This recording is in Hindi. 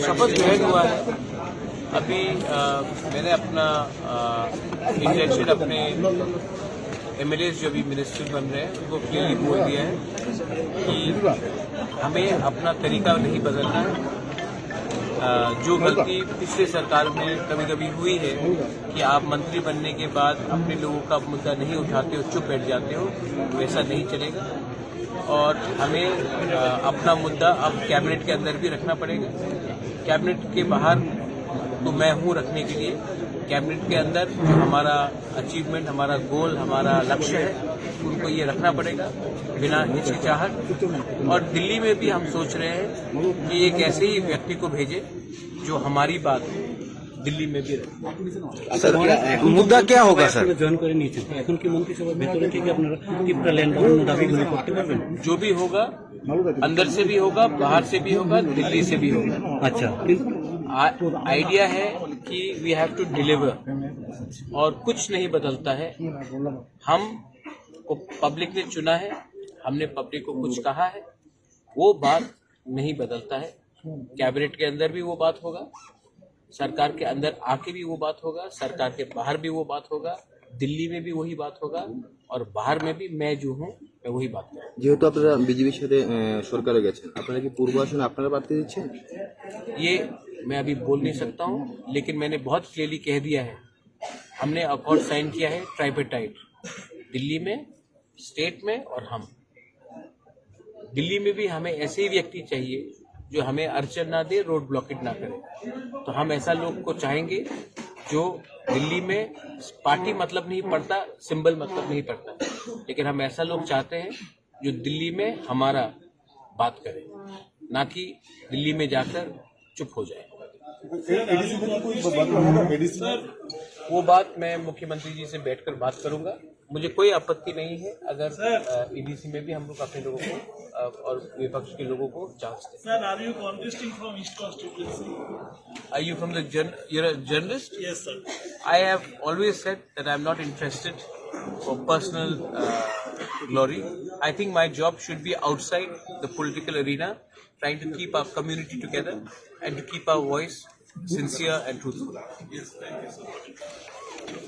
शपथ ग्रहण हुआ है। अभी मैंने अपना इंटेंशन अपने एमएलएज जो भी मिनिस्टर बन रहे हैं उनको क्लियरली बोल दिया है कि हमें अपना तरीका नहीं बदलना है। जो गलती पिछले सरकार में कभी कभी हुई है कि आप मंत्री बनने के बाद अपने लोगों का मुद्दा नहीं उठाते हो, चुप बैठ जाते हो, वैसा नहीं चलेगा। और हमें अपना मुद्दा अब कैबिनेट के अंदर भी रखना पड़ेगा। कैबिनेट के बाहर तो मैं हूँ रखने के लिए, कैबिनेट के अंदर जो हमारा अचीवमेंट, हमारा गोल, हमारा लक्ष्य है, उनको ये रखना पड़ेगा बिना हिचकिचाहट। और दिल्ली में भी हम सोच रहे हैं कि एक ऐसे ही व्यक्ति को भेजे जो हमारी बात दिल्ली में भी रहे। सर मुद्दा क्या होगा सर? জয়েন করে নিয়েছেন এখন কি মন্ত্রিসভার ভেতরে থেকে আপনারা তীব্র ল্যান্ড দাবিগুলো করতে পারবেন? जो भी होगा अंदर से भी होगा, बाहर से भी होगा, दिल्ली से भी होगा। अच्छा, आइडिया है कि वी हैव टू डिलीवर और कुछ नहीं बदलता है। हम को पब्लिक ने चुना है, हमने पब्लिक को कुछ कहा है, वो बात नहीं बदलता है। कैबिनेट के अंदर भी वो बात होगा, सरकार के अंदर आके भी वो बात होगा, सरकार के बाहर भी वो बात होगा, दिल्ली में भी वही बात होगा और बाहर में भी मैं जो हूँ मैं वही बात करूँ। যেহেতু আপনারা বিজেপির সাথে সরকারে গেছেন, আপনারা কি পূর্ব আসনে আপনারা প্রার্থী দিচ্ছেন? ये मैं अभी बोल नहीं सकता हूँ, लेकिन मैंने बहुत क्लियरली कह दिया है, हमने अकॉर्ड साइन किया है ट्राइपेटाइट, दिल्ली में, स्टेट में और हम। दिल्ली में भी हमें ऐसे ही व्यक्ति चाहिए जो हमें अड़चन ना दे, रोड ब्लॉकेट ना करे। तो हम ऐसा लोग को चाहेंगे जो दिल्ली में पार्टी मतलब नहीं पड़ता, सिंबल मतलब नहीं पड़ता, लेकिन हम ऐसा लोग चाहते हैं जो दिल्ली में हमारा बात करे, ना कि दिल्ली में जाकर चुप हो जाए। वो बात मैं मुख्यमंत्री जी से बैठकर बात करूंगा। मुझे कोई आपत्ति नहीं है अगर ईडीसी में भी हम लोग अपने लोगों को और विपक्ष के लोगों को चांस दें। Sir, are you contesting from East constituency? Are you from the you're a journalist? Yes, sir. I have always said that I'm not interested for personal glory. I think my job should be outside the political arena, trying to keep our community together and to keep our voice sincere and truthful. Yes, thank you so much.